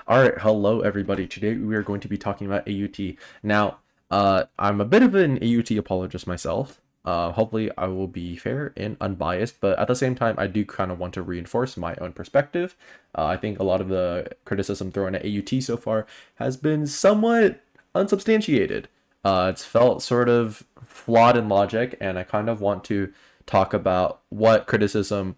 All right, hello everybody. Today we are going to be talking about AUT. Now, I'm a bit of an AUT apologist myself. Hopefully I will be fair and unbiased, but at the same time, I do kind of want to reinforce my own perspective. I think a lot of the criticism thrown at AUT so far has been somewhat unsubstantiated. It's felt sort of flawed in logic, and I kind of want to talk about what criticism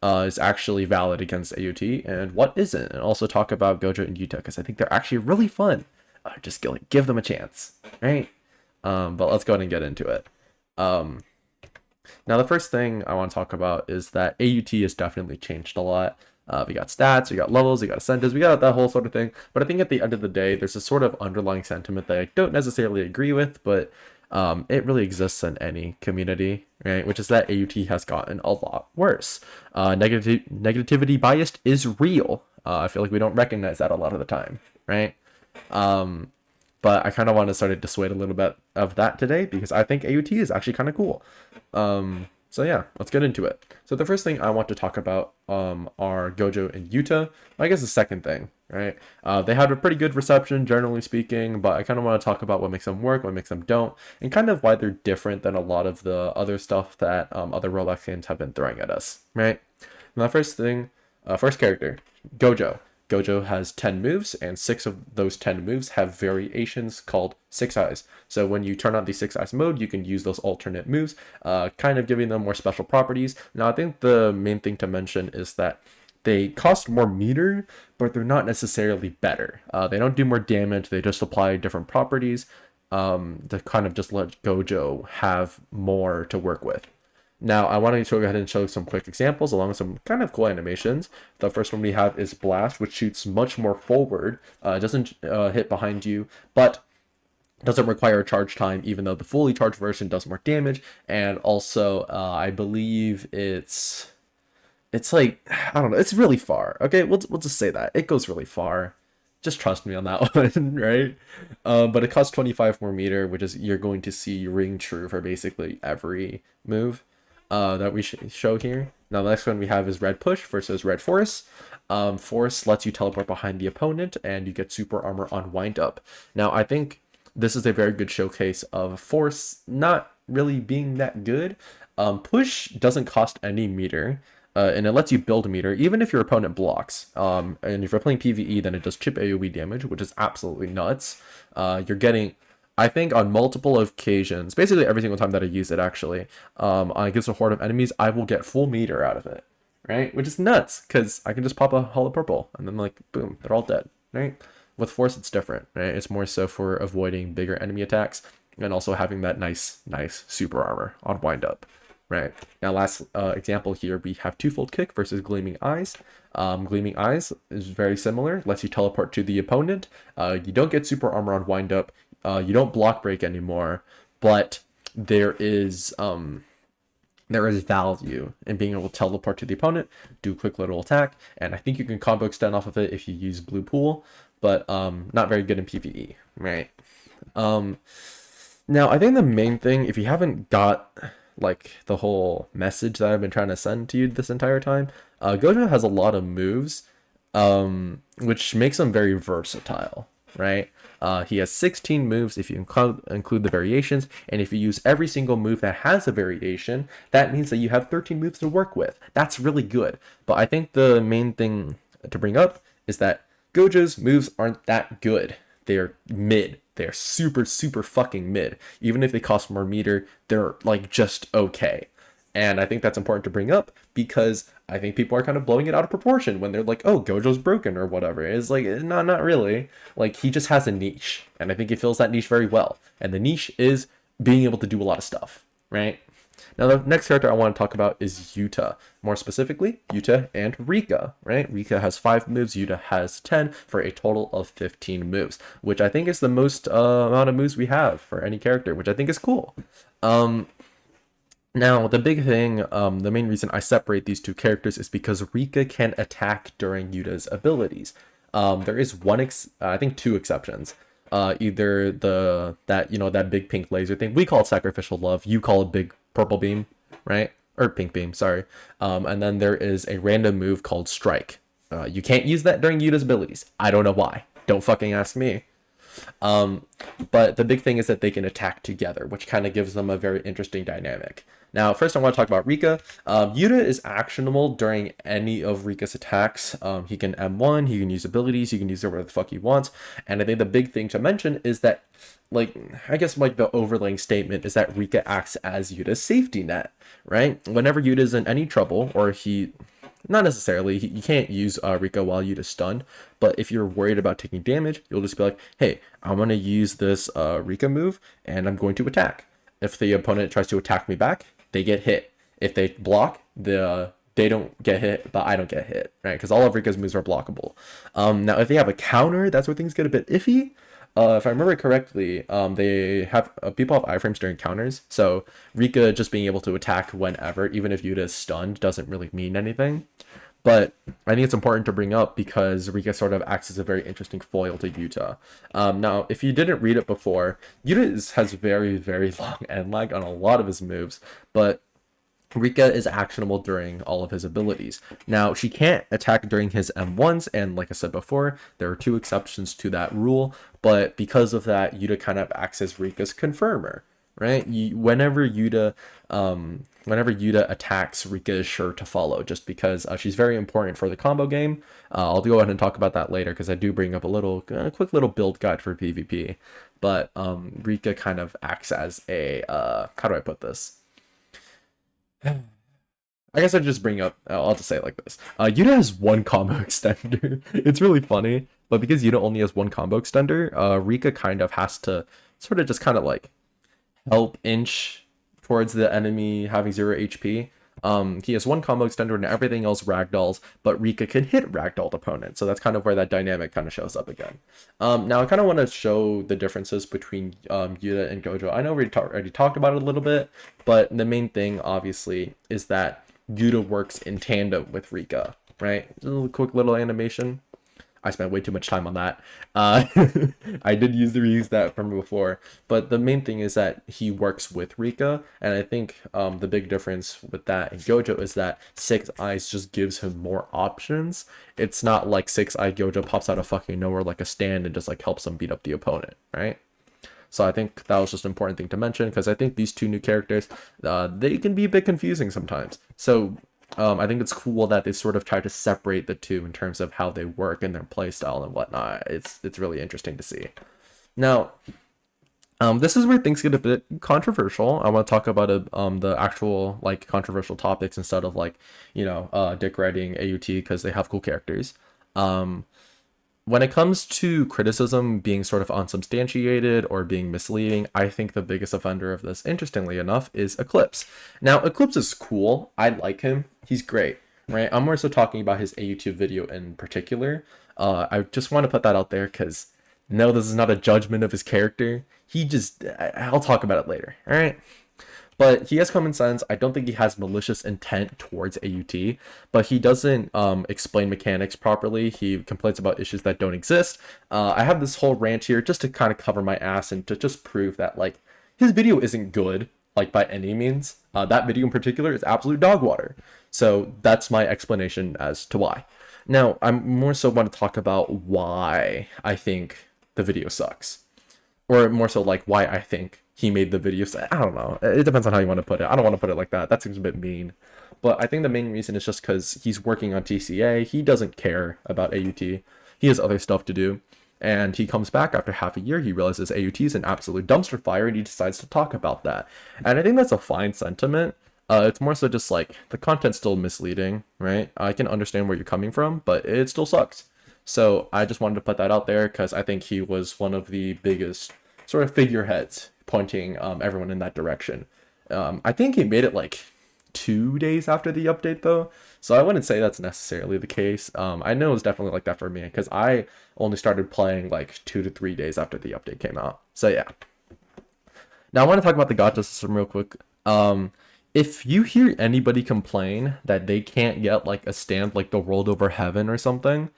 is actually valid against AUT and what isn't, and also talk about Gojo and Yuta because I think they're actually really fun. Just like, give them a chance, right? But let's go ahead and get into it. Um, Now, the first thing I want to talk about is that AUT has definitely changed a lot. We got stats, we got levels, we got ascendants, we got that whole sort of thing. But I think at the end of the day, there's a sort of underlying sentiment that I don't necessarily agree with, but it really exists in any community, right? Which is that AUT has gotten a lot worse. Negativity biased is real. I feel like we don't recognize that a lot of the time, right? But I kind of want to start to dissuade a little bit of that today because I think AUT is actually kind of cool. So yeah, let's get into it. So the first thing I want to talk about are Gojo and Yuta. I guess the second thing, right? They had a pretty good reception, generally speaking, but I kind of want to talk about what makes them work, what makes them don't, and kind of why they're different than a lot of the other stuff that other Roblox games have been throwing at us, right? Now, the first thing, first character, Gojo. Gojo has 10 moves, and 6 of those 10 moves have variations called 6 eyes. So when you turn on the 6 eyes mode, you can use those alternate moves, kind of giving them more special properties. Now, I think the main thing to mention is that they cost more meter, but they're not necessarily better. They don't do more damage, they just apply different properties to kind of just let Gojo have more to work with. Now, I want to go ahead and show some quick examples along with some kind of cool animations. The first one we have is Blast, which shoots much more forward. Doesn't hit behind you, but doesn't require a charge time, even though the fully charged version does more damage. And also, I believe it's like, I don't know, it's really far. Okay, we'll just say that. It goes really far. Just trust me on that one, right? But it costs 25 more meter, which is you're going to see ring true for basically every move that we show here. Now, the next one we have is Red Push versus Red Force. Force lets you teleport behind the opponent, and you get super armor on wind up. Now, I think this is a very good showcase of Force not really being that good. Push doesn't cost any meter. And it lets you build a meter, even if your opponent blocks. And if you're playing PvE, then it does chip AoE damage, which is absolutely nuts. You're getting, I think, on multiple occasions, basically every single time that I use it, actually, against a horde of enemies, I will get full meter out of it, right? Which is nuts, because I can just pop a hollow purple, and then, like, boom, they're all dead, right? With Force, it's different, right? It's more so for avoiding bigger enemy attacks, and also having that nice super armor on wind up. Right, now last example here, we have Twofold Kick versus Gleaming Eyes. Gleaming Eyes is very similar, lets you teleport to the opponent. You don't get super armor on wind up, you don't block break anymore, but there is value in being able to teleport to the opponent, do a quick little attack, and I think you can combo extend off of it if you use Blue Pool, but not very good in PvE, right? Now I think the main thing, if you haven't got like the whole message that I've been trying to send to you this entire time, Gojo has a lot of moves, which makes him very versatile, right? He has 16 moves if you include the variations, and if you use every single move that has a variation, that means that you have 13 moves to work with. That's really good. But I think the main thing to bring up is that Gojo's moves aren't that good. They're mid. They're super fucking mid. Even if they cost more meter, they're like just okay. And I think that's important to bring up because I think people are kind of blowing it out of proportion when they're like, oh, Gojo's broken or whatever. It's like, no, not really. Like, he just has a niche. And I think he fills that niche very well. And the niche is being able to do a lot of stuff, right? Now, the next character I want to talk about is Yuta. More specifically, Yuta and Rika, right? Rika has 5 moves, Yuta has 10, for a total of 15 moves, which I think is the most amount of moves we have for any character, which I think is cool. Now, the big thing, the main reason I separate these two characters is because Rika can attack during Yuta's abilities. There is I think 2 exceptions. Either that big pink laser thing, we call it sacrificial love, you call it big purple beam, right? Or pink beam, sorry. And then there is a random move called strike. You can't use that during Yuta's abilities. I don't know why. Don't fucking ask me. But the big thing is that they can attack together, which kind of gives them a very interesting dynamic. Now, first I want to talk about Rika. Yuta is actionable during any of Rika's attacks. He can M1, he can use abilities, he can use it whatever the fuck he wants. And I think the big thing to mention is that, like, I guess like the overlaying statement is that Rika acts as Yuta's safety net, right? Whenever Yuta's in any trouble, or he, not necessarily, you can't use Rika while Yuta's stunned, but if you're worried about taking damage, you'll just be like, hey, I'm going to use this Rika move, and I'm going to attack. If the opponent tries to attack me back, they get hit. If they block, they don't get hit, but I don't get hit, right? Because all of Rika's moves are blockable. Now, if they have a counter, that's where things get a bit iffy. If I remember correctly, they have people have iframes during counters, so Rika just being able to attack whenever, even if Yuta is stunned, doesn't really mean anything. But I think it's important to bring up because Rika sort of acts as a very interesting foil to Yuta. Now, if you didn't read it before, Yuta has very, very long end lag on a lot of his moves, but Rika is actionable during all of his abilities. Now, she can't attack during his M1s, and like I said before, there are 2 exceptions to that rule, but because of that, Yuta kind of acts as Rika's confirmer, right? Whenever Yuta attacks, Rika is sure to follow, just because she's very important for the combo game. I'll go ahead and talk about that later, because I do bring up a quick little build guide for PvP, but Rika kind of acts as a, how do I put this? I guess I'd just bring up, I'll just say it like this. Yuta has 1 combo extender. It's really funny, but because Yuta only has 1 combo extender, Rika kind of has to sort of just kind of like help inch towards the enemy having 0 HP. He has 1 combo extender and everything else ragdolls, but Rika can hit ragdolled opponents, so that's kind of where that dynamic kind of shows up again. Now I kind of want to show the differences between Yuta and Gojo. I know we already talked about it a little bit, but the main thing obviously is that Yuta works in tandem with Rika, right? Just a quick little animation. I spent way too much time on that. I did reuse that from before, but the main thing is that he works with Rika, and I think the big difference with that in Gojo is that 6 Eyes just gives him more options. It's not like 6 Eye Gojo pops out of fucking nowhere like a stand and just like helps him beat up the opponent, right? So I think that was just an important thing to mention, because I think these 2 new characters, they can be a bit confusing sometimes. So I think it's cool that they sort of try to separate the 2 in terms of how they work and their playstyle and whatnot. It's really interesting to see. Now, this is where things get a bit controversial. I want to talk about the actual like controversial topics instead of like, you know, dick riding AUT because they have cool characters. When it comes to criticism being sort of unsubstantiated or being misleading, I think the biggest offender of this, interestingly enough, is Eclipse. Now, Eclipse is cool. I like him. He's great, right? I'm more so talking about his AUT video in particular. I just want to put that out there because, no, this is not a judgment of his character. I'll talk about it later, all right? But he has common sense. I don't think he has malicious intent towards AUT, but he doesn't explain mechanics properly. He complains about issues that don't exist. I have this whole rant here just to kind of cover my ass and to just prove that like his video isn't good, like by any means. That video in particular is absolute dog water. So that's my explanation as to why. Now, I'm more so want to talk about why I think the video sucks. Or more so like why I think he made the video. I don't know. It depends on how you want to put it. I don't want to put it like that. That seems a bit mean. But I think the main reason is just because he's working on TCA. He doesn't care about AUT. He has other stuff to do. And he comes back after half a year. He realizes AUT is an absolute dumpster fire and he decides to talk about that. And I think that's a fine sentiment. It's more so just like the content's still misleading, right? I can understand where you're coming from, but it still sucks. So I just wanted to put that out there because I think he was one of the biggest sort of figureheads pointing everyone in that direction. I think he made it like 2 days after the update though, so I wouldn't say that's necessarily the case. I know it was definitely like that for me because I only started playing like 2 to 3 days after the update came out. So yeah. Now I want to talk about the gacha system real quick. If you hear anybody complain that they can't get like a stand like the World Over Heaven or something,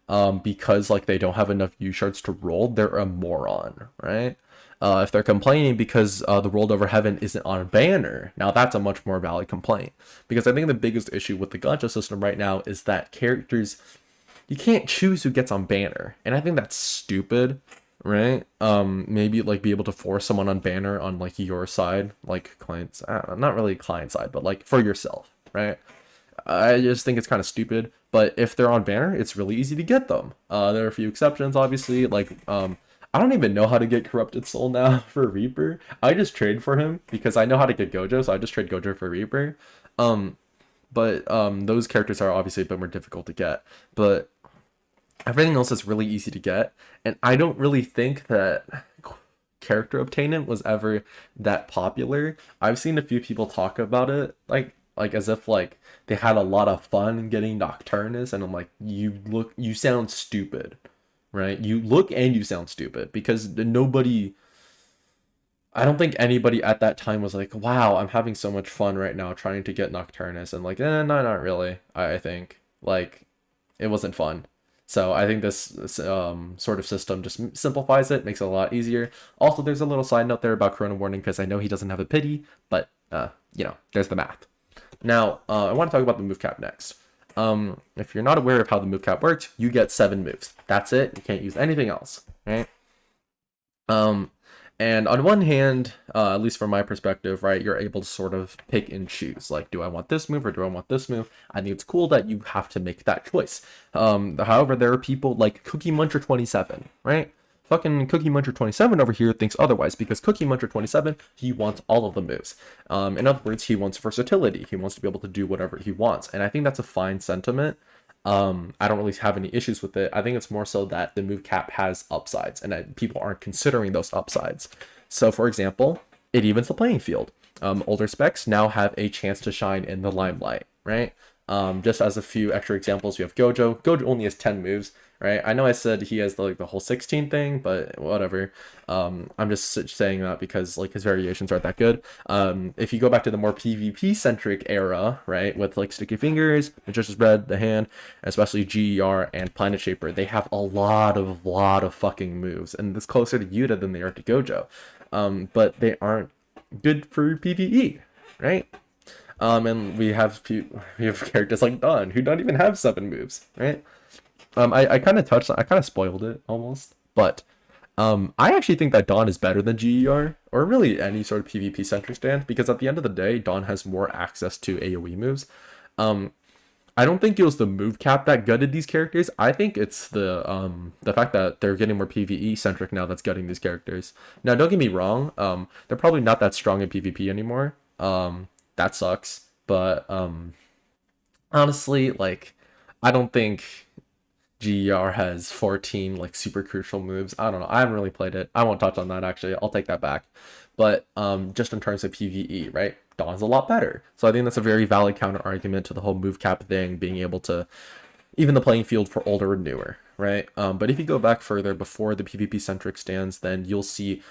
because like they don't have enough U shards to roll, they're a moron, right? If they're complaining because the World Over Heaven isn't on a banner, now that's a much more valid complaint. Because I think the biggest issue with the gacha system right now is that characters you can't choose who gets on banner, and I think that's stupid, right? Maybe like be able to force someone on banner on like your side, like clients, not really client side, but like for yourself, right? I just think it's kind of stupid. But if they're on banner, it's really easy to get them. There are a few exceptions, obviously. Like, I don't even know how to get Corrupted Soul now for Reaper. I just trade for him because I know how to get Gojo, so I just trade Gojo for Reaper. Um, but those characters are obviously a bit more difficult to get. But everything else is really easy to get, and I don't really think that character obtainment was ever that popular. I've seen a few people talk about it, like as if like they had a lot of fun getting Nocturnus, and I'm like, you sound stupid, right? You look and you sound stupid because nobody. I don't think anybody at that time was like, wow, I'm having so much fun right now trying to get Nocturnus, and like, no, not really. I think like it wasn't fun. So I think this sort of system just simplifies it, makes it a lot easier. Also, there's a little side note there about Corona Warning because I know he doesn't have a pity, but there's the math. Now, I want to talk about the move cap next. If you're not aware of how the move cap works, you get 7 moves. That's it. You can't use anything else, right? And on one hand, at least from my perspective, right, you're able to sort of pick and choose. Like, do I want this move or do I want this move? I think it's cool that you have to make that choice. However, there are people like Cookie Muncher 27, right? Fucking Cookie Muncher 27 over here thinks otherwise because Cookie Muncher 27, he wants all of the moves. In other words, he wants versatility. He wants to be able to do whatever he wants. And I think that's a fine sentiment. I don't really have any issues with it. I think it's more so that the move cap has upsides and that people aren't considering those upsides. So, for example, it evens the playing field. Older specs now have a chance to shine in the limelight, right? Just as a few extra examples, we have Gojo. Gojo only has 10 moves, right? I know I said he has the whole 16 thing, but whatever. I'm just saying that because like his variations aren't that good. If you go back to the more PvP centric era, right, with like Sticky Fingers, Magician's Bread, the Hand, especially GER and Planet Shaper, they have a lot of fucking moves, and it's closer to Yuta than they are to Gojo. But they aren't good for PvE, right? And we have characters like Dawn who don't even have 7 moves, right? I kind of spoiled it almost, but I actually think that Dawn is better than GER or really any sort of PvP centric stand because at the end of the day, Dawn has more access to AoE moves. I don't think it was the move cap that gutted these characters. I think it's the fact that they're getting more PvE centric now that's gutting these characters. Now, don't get me wrong, they're probably not that strong in PvP anymore. That sucks, but honestly, like, I don't think GER has 14 like super crucial moves. I don't know. I haven't really played it. I won't touch on that actually. I'll take that back. But just in terms of PvE, right? Dawn's a lot better. So I think that's a very valid counter argument to the whole move cap thing, being able to even the playing field for older and newer, right? But if you go back further before the PvP centric stands, then you'll see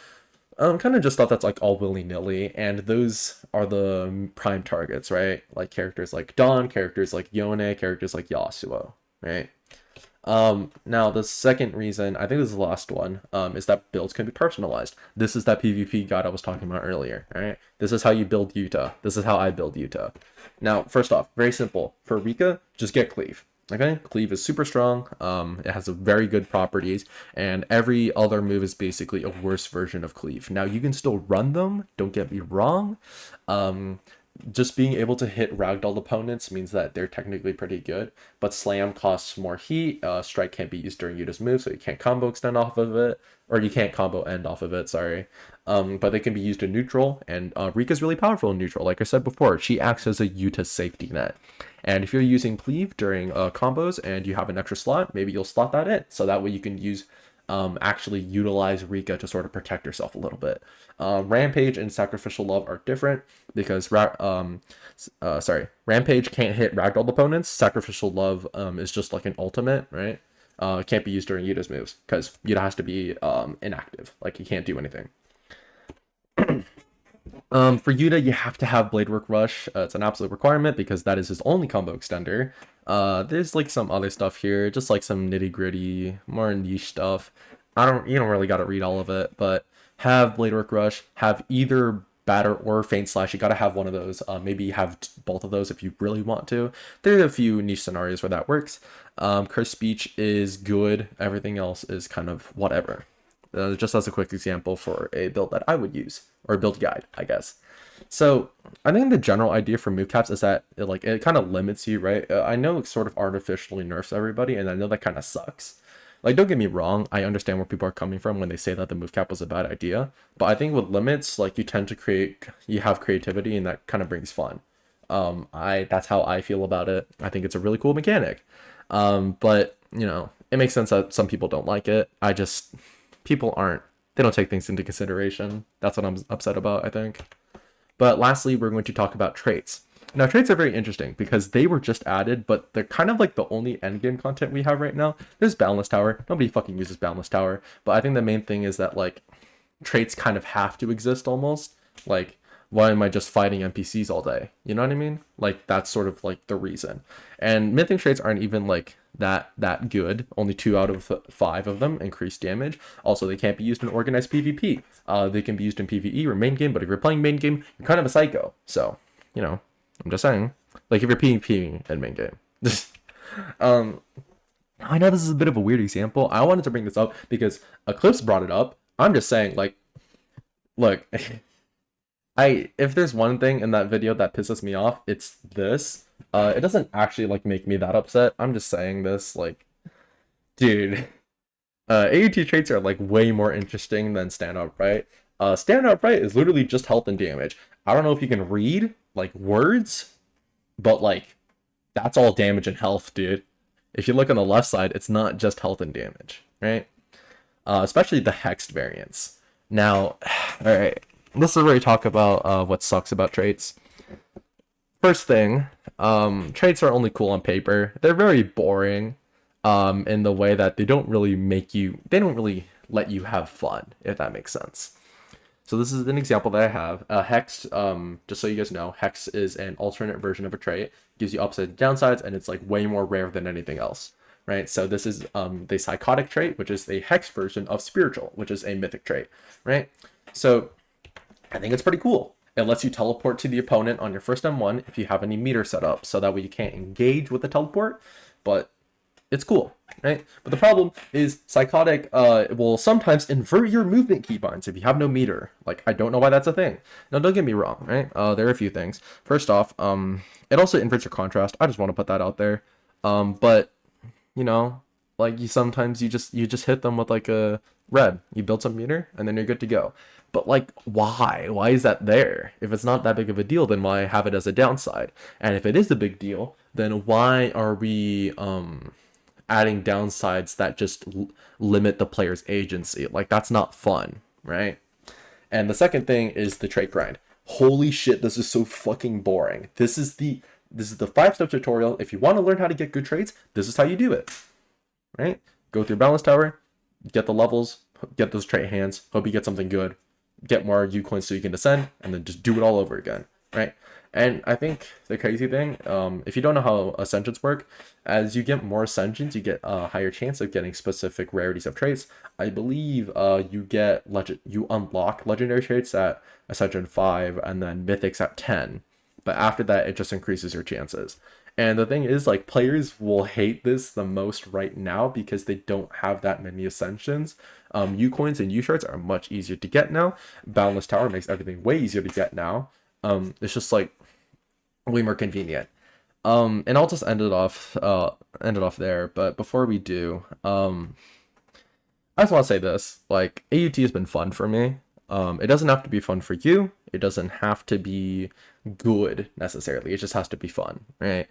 kind of just stuff that's like all willy-nilly, and those are the prime targets, right? Like characters like Dawn, characters like Yone, characters like Yasuo, right? Now the second reason, I think this is the last one, is that builds can be personalized. This is that PvP guide I was talking about earlier, right? This is how you build Yuta. This is how I build Yuta. Now, first off, very simple. For Rika, just get Cleave. Okay, Cleave is super strong. It has a very good properties, and every other move is basically a worse version of Cleave. Now, you can still run them, don't get me wrong. Just being able to hit ragdoll opponents means that they're technically pretty good, but Slam costs more heat. Strike can't be used during Yuta's move, so you can't combo extend off of it, or you can't combo end off of it, sorry. But they can be used in neutral, and Rika's really powerful in neutral. Like I said before, she acts as a Yuta safety net. And if you're using Cleave during combos and you have an extra slot, maybe you'll slot that in, so that way you can use actually utilize Rika to sort of protect yourself a little bit. Rampage and Sacrificial Love are different because Rampage can't hit ragdoll opponents. Sacrificial Love is just like an ultimate, right? It can't be used during Yuta's moves because Yuta has to be inactive, like he can't do anything. For Yuta, you have to have Blade Work Rush. It's an absolute requirement because that is his only combo extender. There's like some other stuff here, just like some nitty gritty, more niche stuff. You don't really got to read all of it, but have Blade Work Rush, have either batter or faint slash. You got to have one of those. Maybe have both of those if you really want to. There are a few niche scenarios where that works. Curse speech is good. Everything else is kind of whatever. Just as a quick example for a build that I would use, or a build guide, I guess. So I think the general idea for move caps is that it kind of limits you, right? I know it sort of artificially nerfs everybody, and I know that kind of sucks. Like, don't get me wrong, I understand where people are coming from when they say that the move cap was a bad idea, but I think with limits, like, you have creativity, and that kind of brings fun. That's how I feel about it. I think it's a really cool mechanic. But it makes sense that some people don't like it. They don't take things into consideration. That's what I'm upset about, I think. But lastly, we're going to talk about traits. Now, traits are very interesting because they were just added, but they're kind of like the only endgame content we have right now. There's Boundless Tower. Nobody fucking uses Boundless Tower. But I think the main thing is that, like, traits kind of have to exist almost. Like, why am I just fighting NPCs all day? You know what I mean? Like, that's sort of like the reason. And mythic traits aren't even like that good. Only 2 out of 5 of them increase damage. Also, they can't be used in organized PvP. They can be used in PvE or main game, but if you're playing main game, you're kind of a psycho. So, I'm just saying. Like, if you're PvPing in main game. I know this is a bit of a weird example. I wanted to bring this up because Eclipse brought it up. I'm just saying, like, look, if there's one thing in that video that pisses me off, it's this. It doesn't actually, like, make me that upset. I'm just saying this, like, dude. AUT traits are, like, way more interesting than Stand Upright. Stand Upright is literally just health and damage. I don't know if you can read, like, words, but, like, that's all damage and health, dude. If you look on the left side, it's not just health and damage, right? Especially the hexed variants. Now, alright, this is where we talk about what sucks about traits. First thing, traits are only cool on paper. They're very boring in the way that they don't really let you have fun, if that makes sense. So this is an example that I have. Hex, just so you guys know, Hex is an alternate version of a trait. Gives you upsides and downsides, and it's like way more rare than anything else, right? So this is the Psychotic trait, which is a Hex version of Spiritual, which is a mythic trait, right? So I think it's pretty cool. It lets you teleport to the opponent on your first M1 if you have any meter set up, so that way you can't engage with the teleport, but it's cool, right? But the problem is Psychotic will sometimes invert your movement keybinds if you have no meter. Like, I don't know why that's a thing. Now, don't get me wrong, right? There are a few things. First off, it also inverts your contrast. I just want to put that out there. But, like, you just hit them with, like, a red. You build some meter, and then you're good to go. But, like, why? Why is that there? If it's not that big of a deal, then why have it as a downside? And if it is a big deal, then why are we adding downsides that just limit the player's agency? Like, that's not fun, right? And the second thing is the trait grind. Holy shit, this is so fucking boring. This is the 5-step tutorial. If you want to learn how to get good traits, this is how you do it, right? Go through Balance Tower, get the levels, get those trait hands, hope you get something good, get more U coins so you can descend, and then just do it all over again, right? And I think the crazy thing, if you don't know how ascensions work, as you get more ascensions, you get a higher chance of getting specific rarities of traits. I believe you unlock legendary traits at Ascension 5 and then mythics at 10. But after that, it just increases your chances. And the thing is, like, players will hate this the most right now because they don't have that many ascensions. U coins and U shards are much easier to get now. Boundless Tower makes everything way easier to get now. It's just, like, way more convenient. And I'll just end it off there. But before we do, I just want to say this: like, AUT has been fun for me. It doesn't have to be fun for you. It doesn't have to be good necessarily. It just has to be fun, right?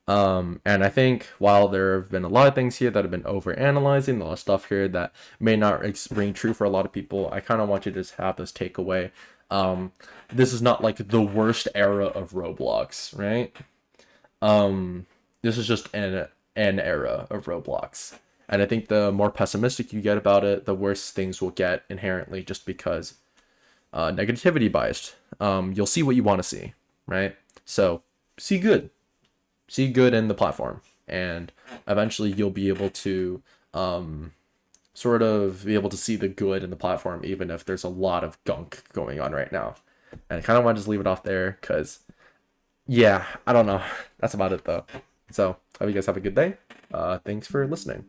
And I think while there have been a lot of things here that have been overanalyzing, a lot of stuff here that may not ring true for a lot of people, I kind of want you to just have this takeaway. This is not like the worst era of Roblox, right? This is just an era of Roblox. And I think the more pessimistic you get about it, the worse things will get inherently, just because negativity biased. You'll see what you want to see, right? So see good in the platform, and eventually you'll be able to sort of be able to see the good in the platform, even if there's a lot of gunk going on right now. And I kind of want to just leave it off there because, yeah, I don't know. That's about it though. So, hope you guys have a good day. Thanks for listening.